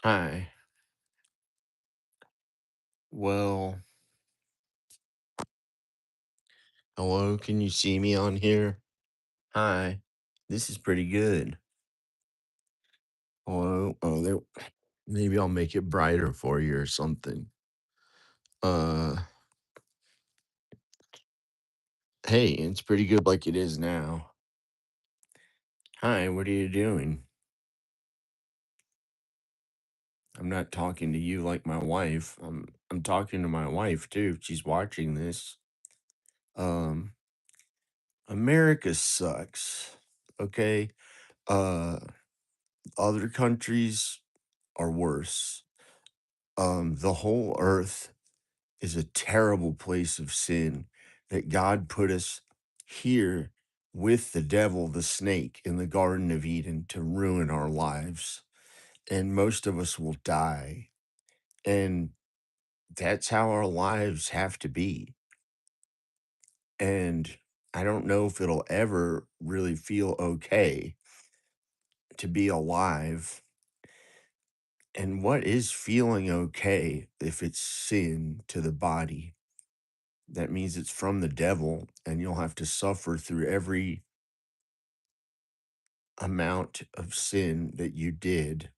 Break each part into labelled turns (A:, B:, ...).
A: Hi. Well, hello. Can you see me on here? Hi. This is pretty good. Hello. Oh, there. Maybe I'll make it brighter for you or something. Uh, hey, it's pretty good like it is now. Hi. What are you doing? I'm not talking to you like my wife. I'm talking to my wife too. If she's watching this. Um, America sucks. Okay. Uh, Other countries are worse. The whole earth is a terrible place of sin that God put us here with the devil, the snake, in the Garden of Eden to ruin our lives. And most of us will die. And that's how our lives have to be. And I don't know if it'll ever really feel okay to be alive. And what is feeling okay if it's sin to the body? That means it's from the devil, and you'll have to suffer through every amount of sin that you did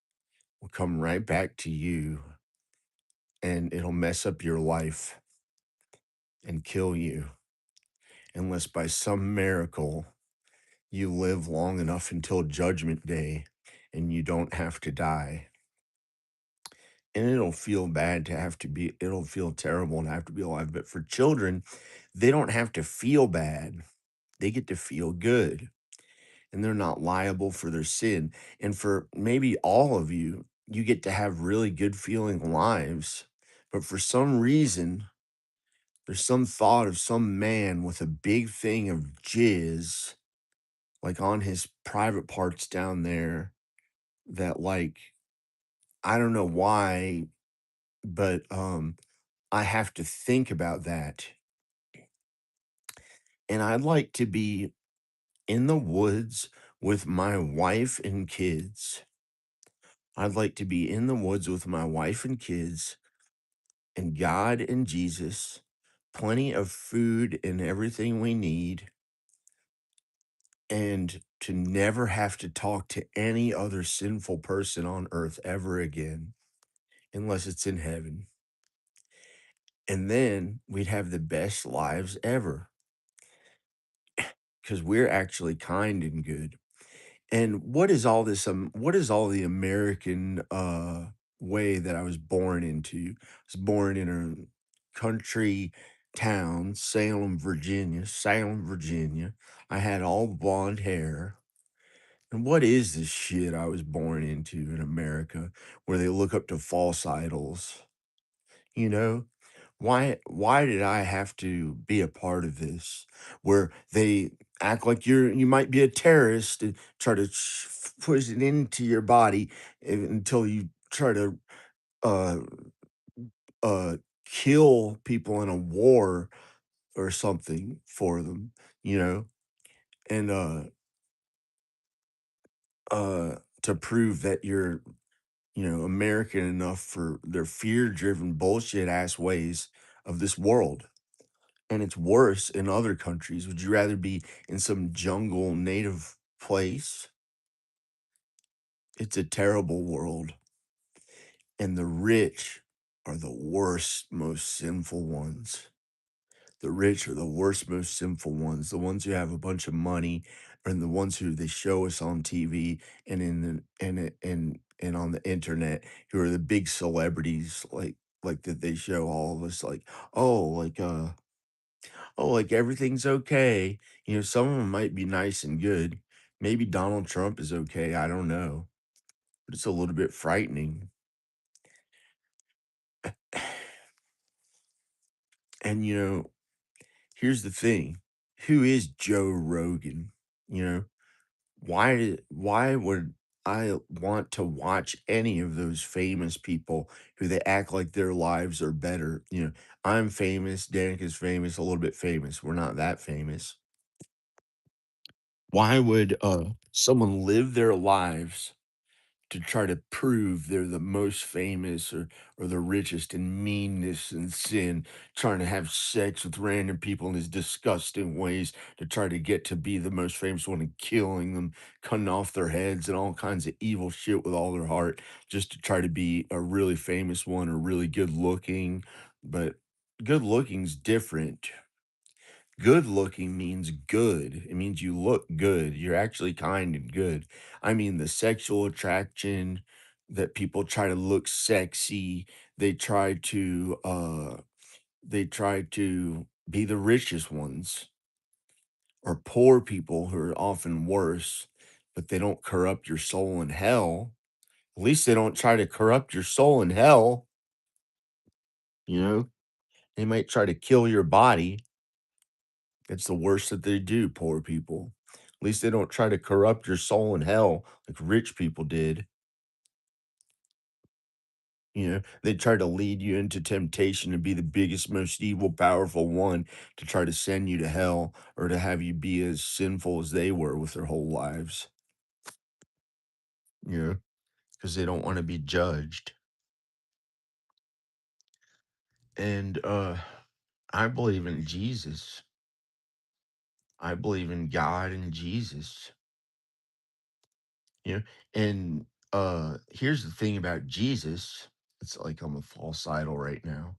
A: will come right back to you, and it'll mess up your life and kill you unless by some miracle you live long enough until judgment day and you don't have to die. And it'll feel bad to have to be, it'll feel terrible to have to be alive. But for children, they don't have to feel bad. They get to feel good and they're not liable for their sin. And for maybe all of you, you get to have really good feeling lives. But for some reason, there's some thought of some man with a big thing of jizz, like on his private parts down there, that like, I don't know why, but I have to think about that. And I'd like to be in the woods with my wife and kids. I'd like to be in the woods with my wife and kids and God and Jesus, plenty of food and everything we need, and to never have to talk to any other sinful person on earth ever again, unless it's in heaven. And then we'd have the best lives ever because we're actually kind and good. And what is all this? What is all the American way that I was born into? I was born in a country town, Salem, Virginia. Salem, Virginia. I had all blonde hair. And what is this shit I was born into in America, where they look up to false idols? You know, why did I have to be a part of this where they act like you might be a terrorist and try to push it into your body until you try to uh uh kill people in a war or something for them, you know, and to prove that you're, American enough for their fear driven bullshit ass ways of this world. And it's worse in other countries. Would you rather be in some jungle native place? It's a terrible world. And the rich are the worst, most sinful ones. The rich are the worst, most sinful ones. The ones who have a bunch of money and the ones who they show us on TV and in the and on the internet who are the big celebrities like that they show all of us like, oh, like everything's okay. Some of them might be nice and good. Maybe Donald Trump is okay. I don't know. But it's a little bit frightening. And, here's the thing. Who is Joe Rogan? You know, why would I want to watch any of those famous people who they act like their lives are better? I'm famous, Danica's famous, a little bit famous. We're not that famous. Why would someone live their lives to try to prove they're the most famous or the richest in meanness and sin, trying to have sex with random people in these disgusting ways to try to get to be the most famous one and killing them, cutting off their heads and all kinds of evil shit with all their heart just to try to be a really famous one or really good looking. But good looking's different. Good looking means good. It means you look good. You're actually kind and good. I mean, the sexual attraction that people try to look sexy, they try to be the richest ones or poor people who are often worse, but they don't corrupt your soul in hell. At least they don't try to corrupt your soul in hell, you know? They might try to kill your body. It's the worst that they do, poor people. At least they don't try to corrupt your soul in hell like rich people did. You know, they try to lead you into temptation and be the biggest, most evil, powerful one to try to send you to hell or to have you be as sinful as they were with their whole lives. You know, because they don't want to be judged. And I believe in Jesus. I believe in God and Jesus. You know, and here's the thing about Jesus. It's like I'm a false idol right now.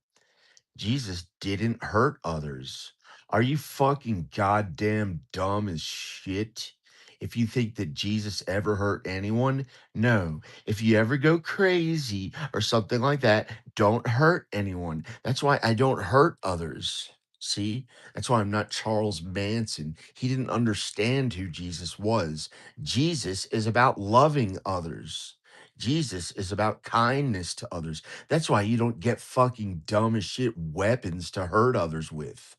A: Jesus didn't hurt others. Are you fucking goddamn dumb as shit? If you think that Jesus ever hurt anyone, no. If you ever go crazy or something like that, don't hurt anyone. That's why I don't hurt others. See, that's why I'm not Charles Manson. He didn't understand who Jesus was. Jesus is about loving others. Jesus is about kindness to others. That's why you don't get fucking dumb as shit weapons to hurt others with.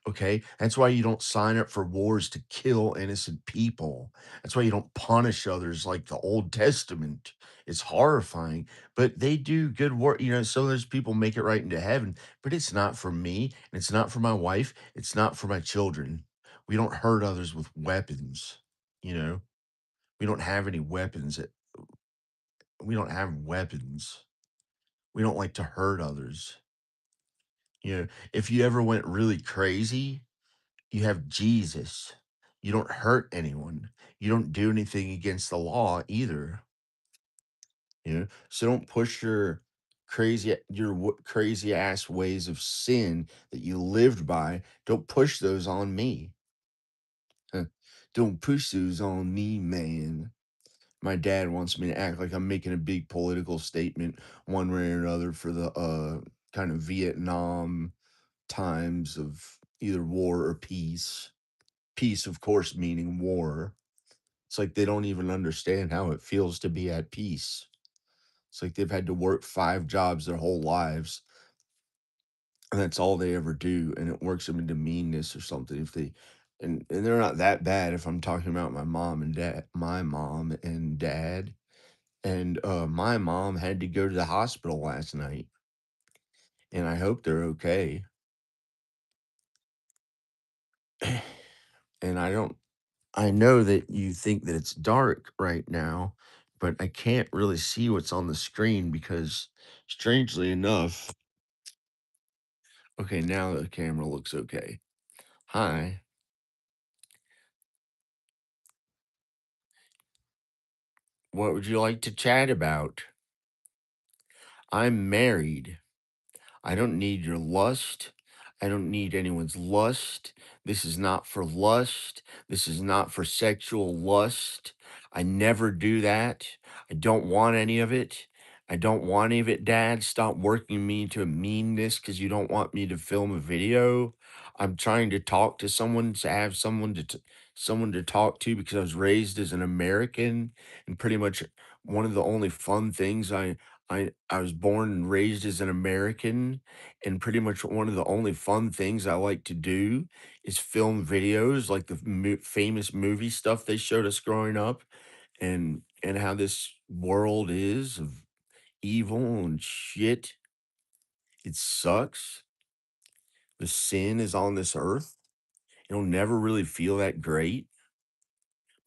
A: Okay. That's why you don't sign up for wars to kill innocent people. That's why you don't punish others like the Old Testament. It's horrifying, but they do good work. You know, so there's people make it right into heaven, but it's not for me. And it's not for my wife. It's not for my children. We don't hurt others with weapons. You know, we don't have any weapons. We don't have weapons. We don't like to hurt others. You know, if you ever went really crazy, you have Jesus. You don't hurt anyone. You don't do anything against the law either. You know, so don't push your crazy ass ways of sin that you lived by. Don't push those on me. Huh. Don't push those on me, man. My dad wants me to act like I'm making a big political statement one way or another for the kind of Vietnam times of either war or peace. Peace, of course, meaning war. It's like they don't even understand how it feels to be at peace. It's like they've had to work 5 jobs their whole lives, and that's all they ever do, and it works them into meanness or something. If they and they're not that bad if I'm talking about my mom and dad. And my mom had to go to the hospital last night, and I hope they're okay. And I know that you think that it's dark right now, but I can't really see what's on the screen because, strangely enough, okay, now the camera looks okay. Hi, what would you like to chat about? I'm married. I don't need your lust. I don't need anyone's lust. This is not for lust. This is not for sexual lust. I never do that. I don't want any of it. I don't want any of it, Dad. Stop working me into meanness because you don't want me to film a video. I'm trying to talk to someone to have someone to talk to because I was raised as an American and pretty much one of the only fun things I was born and raised as an American, and pretty much one of the only fun things I like to do is film videos like the famous movie stuff they showed us growing up, and how this world is of evil and shit. It sucks. The sin is on this earth. It'll never really feel that great,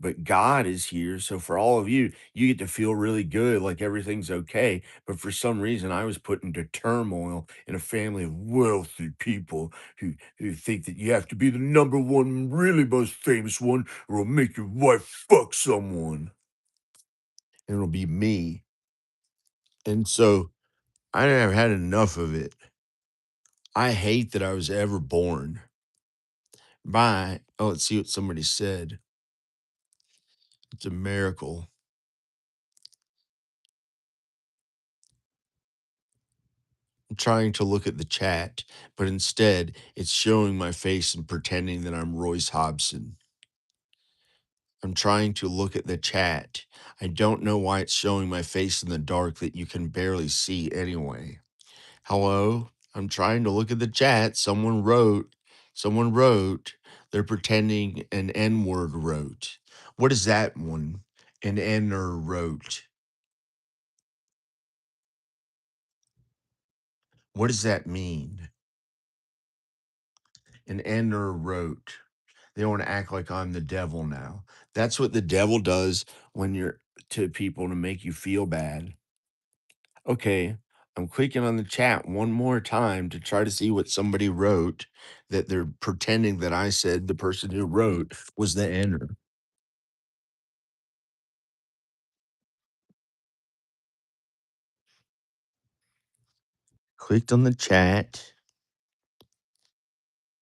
A: but God is here. So for all of you, you get to feel really good, like everything's okay. But for some reason, I was put into turmoil in a family of wealthy people who think that you have to be the number one, really most famous one, or it'll make your wife fuck someone. And it'll be me. And so I have had enough of it. I hate that I was ever born. By, oh, let's see what somebody said. It's a miracle. I'm trying to look at the chat, but instead it's showing my face and pretending that I'm Royce Hobson. I'm trying to look at the chat. I don't know why it's showing my face in the dark that you can barely see anyway. Hello? I'm trying to look at the chat. Someone wrote, they're pretending an N word wrote. What is that one? An N-er wrote. What does that mean? An N-er wrote. They want to act like I'm the devil now. That's what the devil does when you're to people to make you feel bad. Okay, I'm clicking on the chat one more time to try to see what somebody wrote that they're pretending that I said the person who wrote was the ender. Clicked on the chat.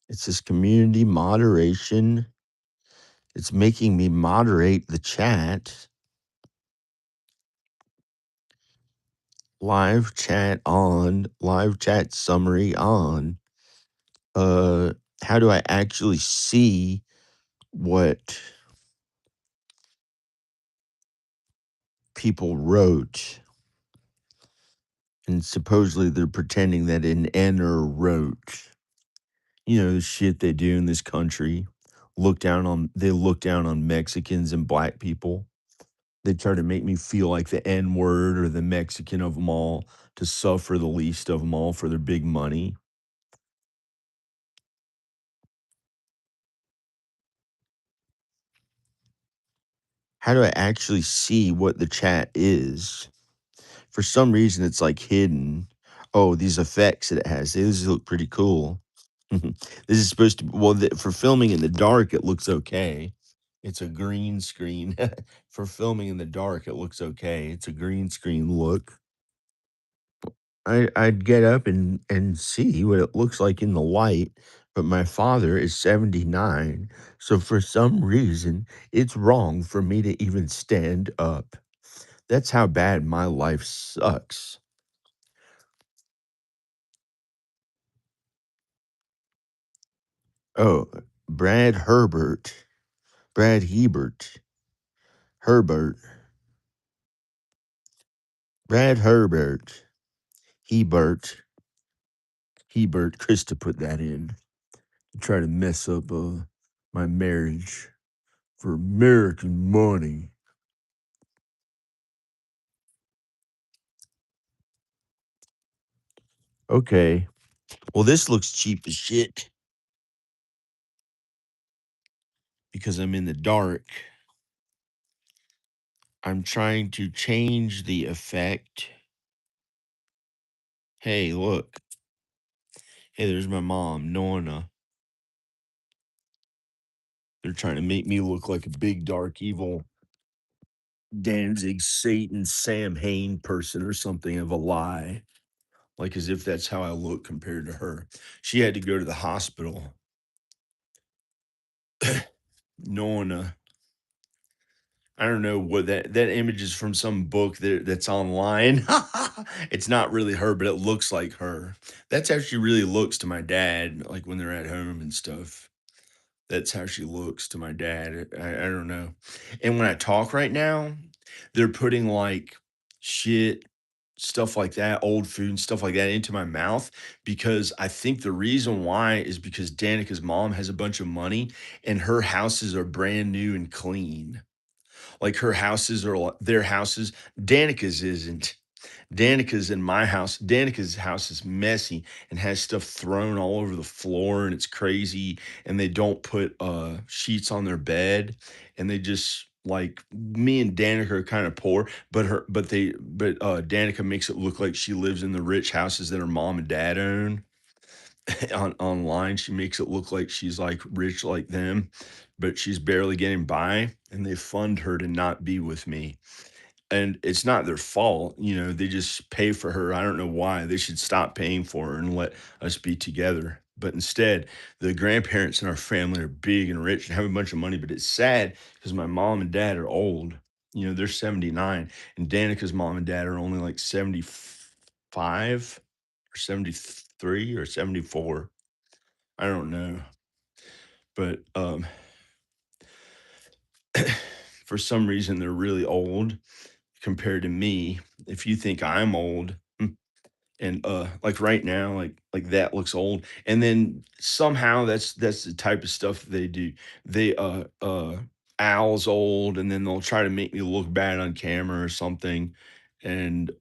A: It says community moderation. It's making me moderate the chat. Live chat on, live chat summary on. Uh, how do I actually see what people wrote? And supposedly they're pretending that an Enter wrote. You know, the shit they do in this country. They look down on Mexicans and black people. They try to make me feel like the N word or the Mexican of them all to suffer the least of them all for their big money. How do I actually see what the chat is? For some reason, it's like hidden. Oh, these effects that it has. These look pretty cool. This is supposed to, well, for filming in the dark, it looks okay. It's a green screen. For filming in the dark, it looks okay. It's a green screen look. I'd get up and see what it looks like in the light, but my father is 79, so for some reason, it's wrong for me to even stand up. That's how bad my life sucks. Oh, Brad Herbert, Brad Herbert, Brad Herbert, Hebert, Krista put that in to try to mess up my marriage for American money. Okay. Well, this looks cheap as shit because I'm in the dark. I'm trying to change the effect. Hey, look. Hey, there's my mom, Nona. They're trying to make me look like a big, dark, evil Danzig, Satan, Sam Hain person or something of a lie. Like as if that's how I look compared to her. She had to go to the hospital. Nona. I don't know what that image is from some book that's online. It's not really her, but it looks like her. That's how she really looks to my dad, like when they're at home and stuff. That's how she looks to my dad. I don't know. And when I talk right now, they're putting like shit, stuff like that, old food and stuff like that into my mouth because I think the reason why is because Danica's mom has a bunch of money and her houses are brand new and clean. Like her houses are their houses. Danica's isn't. Danica's in my house. Danica's house is messy and has stuff thrown all over the floor and it's crazy. And they don't put sheets on their bed. And they just like me and Danica are kind of poor, but Danica makes it look like she lives in the rich houses that her mom and dad own. Online, she makes it look like she's like rich like them, but she's barely getting by, and they fund her to not be with me. And it's not their fault, they just pay for her. I don't know why. They should stop paying for her and let us be together. But instead, the grandparents in our family are big and rich and have a bunch of money. But it's sad because my mom and dad are old. They're 79, and Danica's mom and dad are only like 75 or 73 or 74. I don't know. But for some reason, they're really old compared to me. If you think I'm old, and like right now, like that looks old, and then somehow that's the type of stuff they do. They Al's old, and then they'll try to make me look bad on camera or something. And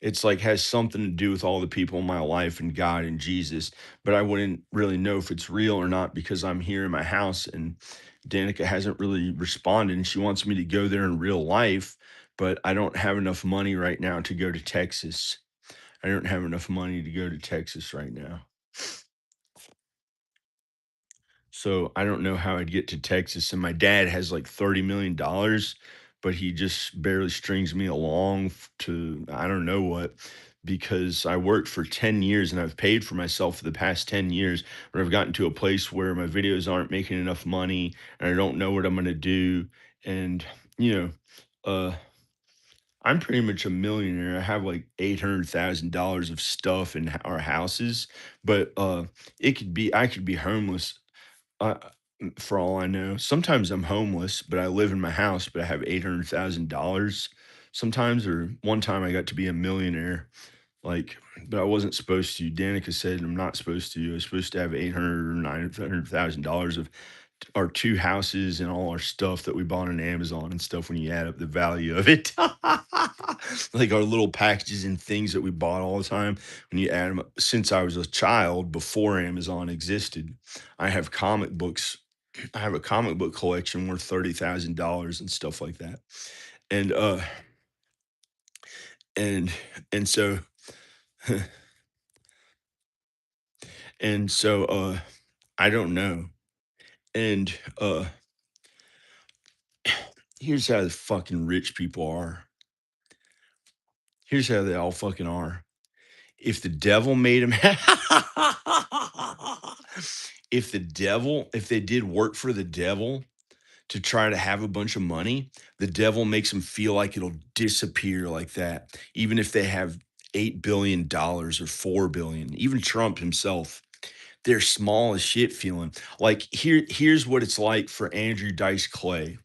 A: it's like has something to do with all the people in my life and God and Jesus, but I wouldn't really know if it's real or not because I'm here in my house, and Danica hasn't really responded, and she wants me to go there in real life, but I don't have enough money right now to go to Texas. I don't have enough money to go to Texas right now. So I don't know how I'd get to Texas. And my dad has like $30 million, but he just barely strings me along to I don't know what, because I worked for 10 years and I've paid for myself for the past 10 years. But I've gotten to a place where my videos aren't making enough money and I don't know what I'm going to do. And, you know, uh, I'm pretty much a millionaire. I have like $800,000 of stuff in our houses, but I could be homeless uh, for all I know. Sometimes I'm homeless, but I live in my house, but I have $800,000 sometimes. Or one time I got to be a millionaire, like, but I wasn't supposed to. Danica said I'm not supposed to. I was supposed to have 800 or $900,000 of our two houses and all our stuff that we bought on Amazon and stuff when you add up the value of it. Like our little packages and things that we bought all the time, when you add them up, since I was a child before Amazon existed, I have comic books. I have a comic book collection worth $30,000 and stuff like that. And and and so and so I don't know. And here's how the fucking rich people are. Here's how they all fucking are. If the devil made him if they did work for the devil to try to have a bunch of money, the devil makes them feel like it'll disappear like that, even if they have $8 billion or 4 billion. Even Trump himself, they're small as shit feeling. Like here's what it's like for Andrew Dice Clay.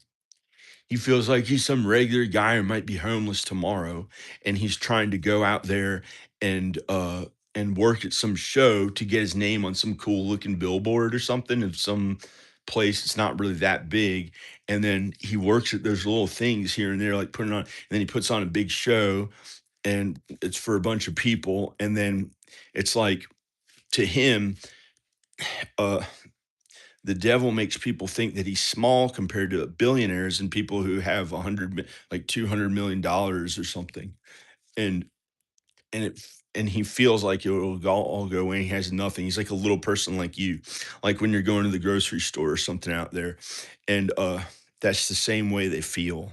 A: He feels like he's some regular guy who might be homeless tomorrow, and he's trying to go out there and work at some show to get his name on some cool looking billboard or something of some place that's not really that big. And then he works at those little things here and there, like putting on, and then he puts on a big show, and it's for a bunch of people. And then it's like, to him, uh the devil makes people think that he's small compared to billionaires and people who have like $200 million or something. And and he feels like it'll all go away. He has nothing. He's like a little person like you, like when you're going to the grocery store or something out there. And that's the same way they feel.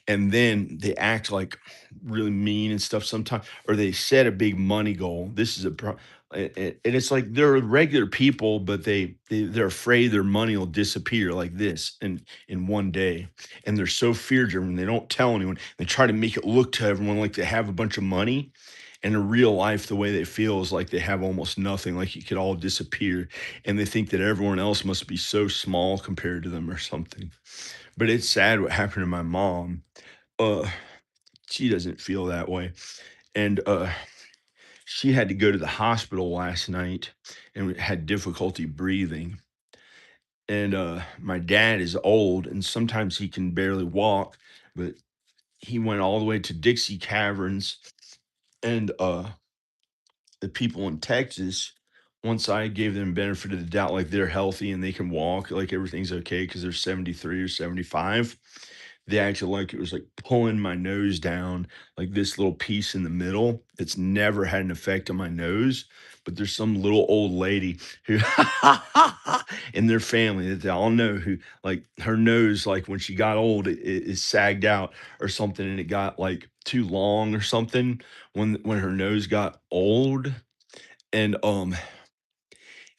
A: And then they act like really mean and stuff sometimes, or they set a big money goal. This is and it's like they're regular people, but they're afraid their money will disappear like this in one day. And they're so fear driven, they don't tell anyone. They try to make it look to everyone like they have a bunch of money. And in real life, the way they feel is like they have almost nothing, like it could all disappear. And they think that everyone else must be so small compared to them or something. But it's sad what happened to my mom. Uh, she doesn't feel that way. And she had to go to the hospital last night and had difficulty breathing. And my dad is old and sometimes he can barely walk, but he went all the way to Dixie Caverns, and the people in Texas
B: once I gave them benefit of the doubt, like they're healthy and they can walk, like everything's okay because they're 73 or 75, they acted like it was like pulling my nose down, like this little piece in the middle that's never had an effect on my nose. But there's some little old lady who in their family that they all know who, like, her nose, like when she got old, it sagged out or something, and it got like too long or something when her nose got old. And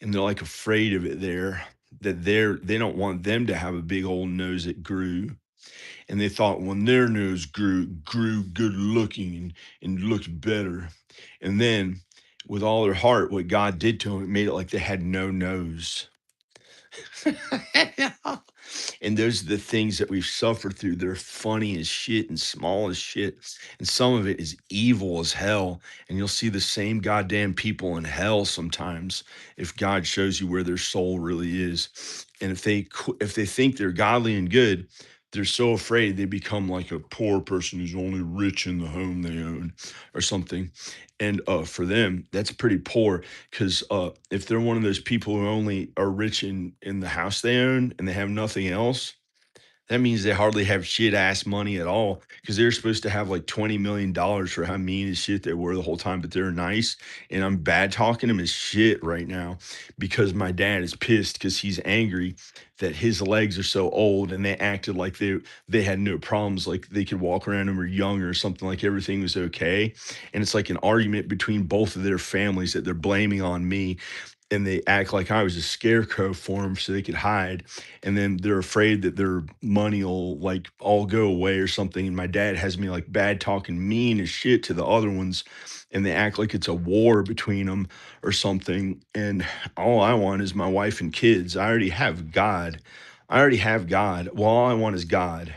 B: they're like afraid of it there, that they don't want them to have a big old nose that grew. And they thought when their nose grew good looking and looked better. And then with all their heart, what God did to them, it made it like they had no nose. And those are the things that we've suffered through. They're funny as shit and small as shit. And some of it is evil as hell. And you'll see the same goddamn people in hell sometimes if God shows you where their soul really is. And if they think they're godly and good, they're so afraid they become like a poor person who's only rich in the home they own or something. And for them, that's pretty poor because if they're one of those people who only are rich in the house they own and they have nothing else, that means they hardly have shit ass money at all because they're supposed to have like $20 million for how mean as shit they were the whole time, but they're nice. And I'm bad talking them as shit right now because my dad is pissed because he's angry that his legs are so old and they acted like they had no problems, like they could walk around and were young or something, like everything was okay. And it's like an argument between both of their families that they're blaming on me, and they act like I was a scarecrow for them so they could hide. And then they're afraid that their money will like all go away or something. And my dad has me like bad talking mean as shit to the other ones. And they act like it's a war between them or something. And all I want is my wife and kids. I already have God. I already have God. Well, all I want is God.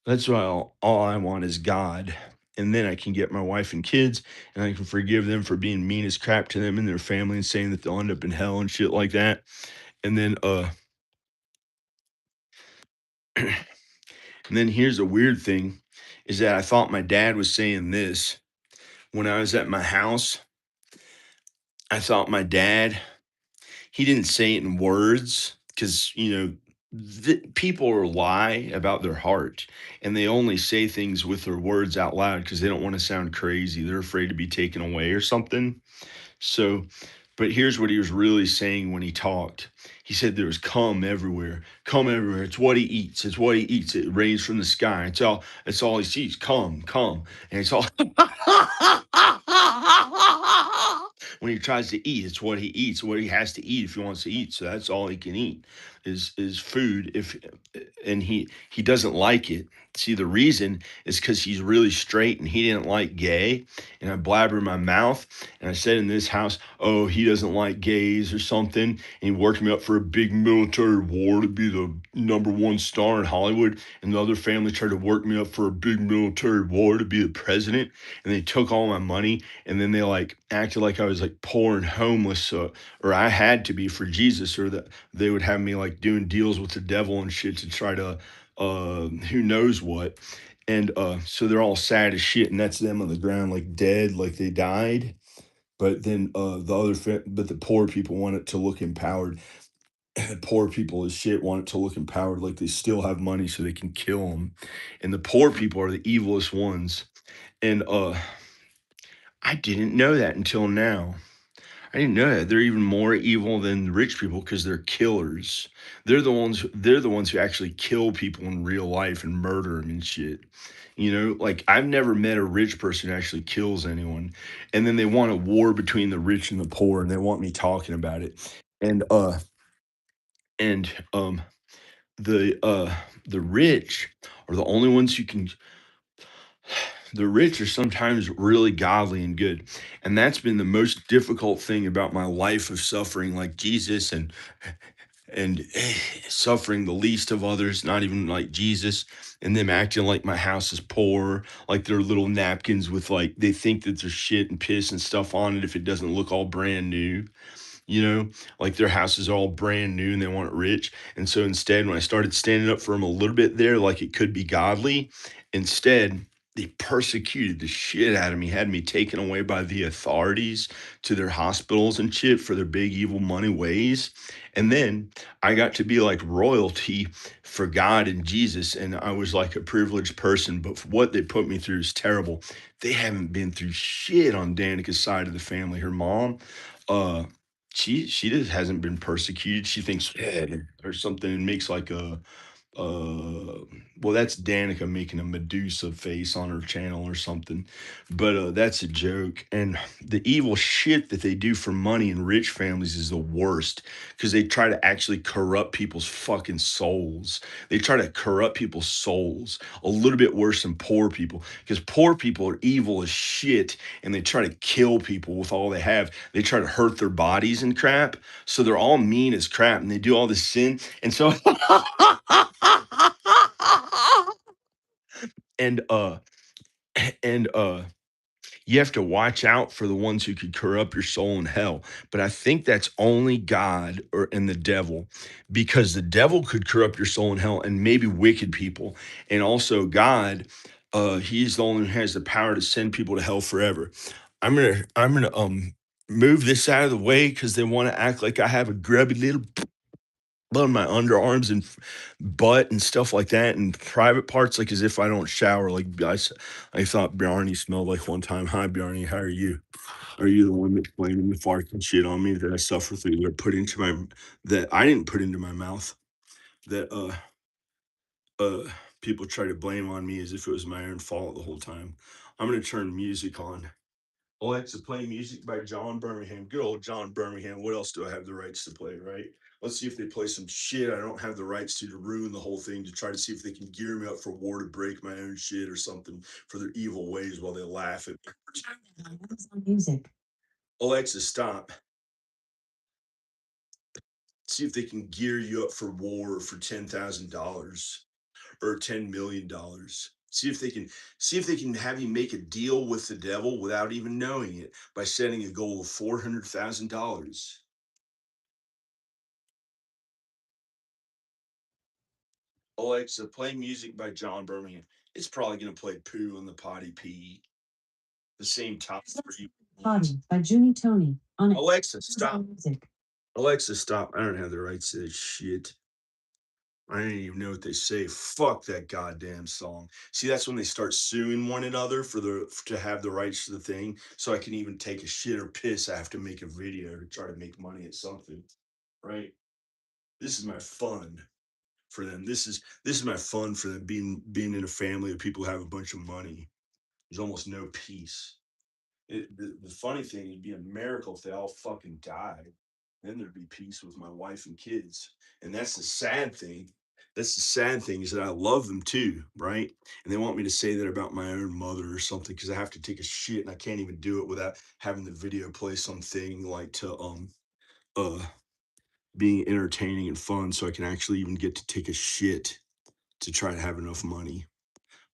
B: That's why all I want is God. And then I can get my wife and kids and I can forgive them for being mean as crap to them and their family and saying that they'll end up in hell and shit like that. And then and then here's a weird thing is that I thought my dad was saying this when I was at my house. I thought my dad, he didn't say it in words because, people are lie about their heart and they only say things with their words out loud because they don't want to sound crazy. They're afraid to be taken away or something. So, but here's what he was really saying when he talked. He said there was cum everywhere. Cum everywhere. It's what he eats. It's what he eats. It rains from the sky. It's all he sees. Cum, cum. And it's all when he tries to eat, it's what he eats, what he has to eat if he wants to eat. So that's all he can eat is food. If and he doesn't like it. See, the reason is because he's really straight and he didn't like gay. And I blabber in my mouth and I said in this house, oh, he doesn't like gays or something. And he worked me up for a big military war to be the number one star in Hollywood. And the other family tried to work me up for a big military war to be the president. And they took all my money and then they like acted like I was like poor and homeless. Or I had to be for Jesus, or that they would have me like doing deals with the devil and shit to try to who knows what. And so they're all sad as shit, and that's them on the ground like dead, like they died. But then but the poor people want it to look empowered. Poor people as shit want it to look empowered, like they still have money so they can kill them. And the poor people are the evilest ones. And I didn't know that until now. I didn't know that they're even more evil than rich people because they're killers. They're the ones who actually kill people in real life and murder them and shit. Like I've never met a rich person who actually kills anyone. And then they want a war between the rich and the poor and they want me talking about it. And and the rich are the only ones who can the rich are sometimes really godly and good. And that's been the most difficult thing about my life of suffering like Jesus and suffering the least of others, not even like Jesus, and them acting like my house is poor, like their little napkins with like they think that there's shit and piss and stuff on it if it doesn't look all brand new, you know, like their house is all brand new and they want it rich. And so instead, when I started standing up for them a little bit there, like it could be godly, instead. they persecuted the shit out of me, had me taken away by the authorities to their hospitals and shit for their big evil money ways. And then I got to be like royalty for God and Jesus. And I was like a privileged person, but for what they put me through is terrible. They haven't been through shit on Danica's side of the family. Her mom, uh, she just hasn't been persecuted. She thinks or something and makes like a well, that's Danica making a Medusa face on her channel or something, but that's a joke. And the evil shit that they do for money in rich families is the worst because they try to actually corrupt people's fucking souls. They try to corrupt people's souls a little bit worse than poor people because poor people are evil as shit and they try to kill people with all they have. They try to hurt their bodies and crap. So they're all mean as crap and they do all this sin. And so and and you have to watch out for the ones who could corrupt your soul in hell. But I think that's only God or and the devil, because the devil could corrupt your soul in hell and maybe wicked people. And also God, he's the only who has the power to send people to hell forever. I'm gonna move this out of the way because they want to act like I have a grubby little on my underarms and butt and stuff like that, and private parts, like as if I don't shower. Like I thought Bjarni smelled like one time. Hi, Bjarni, how are you? Are you the one that's blaming the farts and shit on me that I suffer through that put into my that I didn't put into my mouth? That uh people try to blame on me as if it was my own fault the whole time. I'm gonna turn music on. Alexa, play music by John Birmingham. Good old John Birmingham. What else do I have the rights to play, right? Let's see if they play some shit I don't have the rights to ruin the whole thing, to try to see if they can gear me up for war to break my own shit or something for their evil ways while they laugh at music. Alexa, stop. See if they can gear you up for war for $10,000 or $10 million. See if they can have you make a deal with the devil without even knowing it by setting a goal of $400,000. Alexa, play music by John Birmingham. It's probably gonna play "Poo on the Potty Pee," the same top three. Potty by Junie Tony on Alexa, stop. Music. Alexa, stop. I don't have the rights to this shit. I don't even know what they say. Fuck that goddamn song. See, that's when they start suing one another for to have the rights to the thing. So I can even take a shit or piss. I have to make a video to try to make money at something. Right? This is my fun for them. This is my fun for them being in a family of people who have a bunch of money. There's almost no peace. The funny thing, it'd be a miracle if they all fucking died. Then there'd be peace with my wife and kids. And that's the sad thing. That's the sad thing, is that I love them too, right? And they want me to say that about my own mother or something because I have to take a shit and I can't even do it without having the video play something like to uh being entertaining and fun so I can actually even get to take a shit to try to have enough money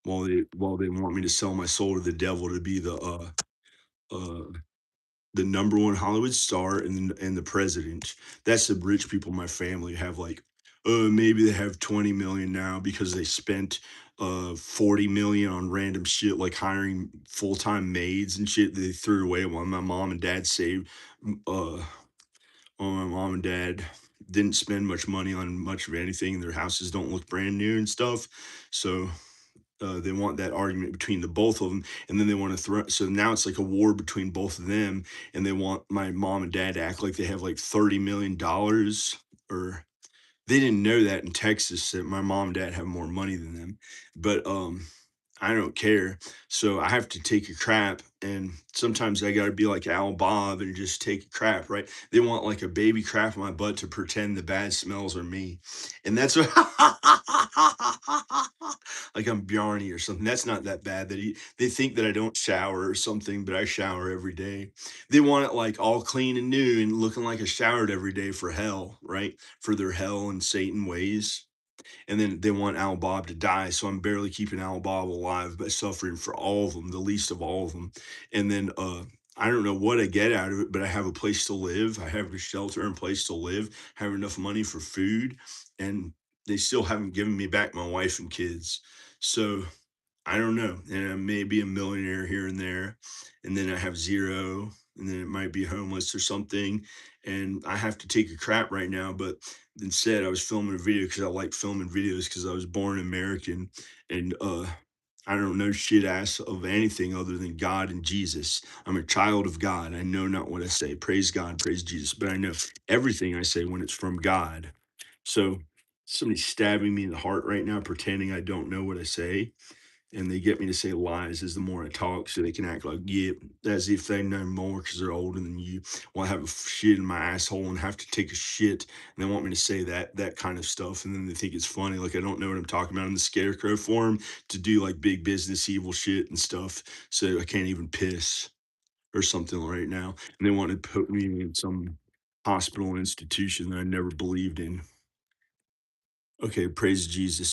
B: while they want me to sell my soul to the devil to be uh the number one Hollywood star and the president. That's the rich people in my family have, like, maybe they have 20 million now because they spent 40 million on random shit like hiring full-time maids and shit that they threw away while my mom and dad saved. Uh while my mom and dad didn't spend much money on much of anything. Their houses don't look brand new and stuff. So they want that argument between the both of them, and then they want to throw. So now it's like a war between both of them, and they want my mom and dad to act like they have like $30 million, or they didn't know that in Texas that my mom and dad have more money than them. But I don't care. So I have to take a crap, and sometimes I got to be like Al Bob and just take a crap, right? They want like a baby crap in my butt to pretend the bad smells are me, and that's what like I'm Bjarni or something. That's not that bad. They think that I don't shower or something, but I shower every day. They want it like all clean and new and looking like I showered every day for hell, right? For their hell and Satan ways. And then they want Al Bob to die, so I'm barely keeping Al Bob alive by suffering for all of them, the least of all of them. And then I don't know what I get out of it, but I have a place to live. I have a shelter and place to live. Have enough money for food, and they still haven't given me back my wife and kids. So I don't know, and I may be a millionaire here and there, and then I have 0, and then it might be homeless or something, and I have to take a crap right now, but instead, I was filming a video because I like filming videos because I was born American, and, I don't know shit ass of anything other than God and Jesus. I'm a child of God. I know not what I say. Praise God, praise Jesus, but I know everything I say when it's from God. So, somebody's stabbing me in the heart right now, pretending I don't know what I say, and they get me to say lies as the more I talk, so they can act like, yeah, as if they know more because they're older than you. Well, I have a shit in my asshole and have to take a shit, and they want me to say that kind of stuff, and then they think it's funny, like I don't know what I'm talking about in the scarecrow form to do like big business evil shit and stuff, so I can't even piss or something right now, and they want to put me in some hospital institution that I never believed in. Okay, praise Jesus.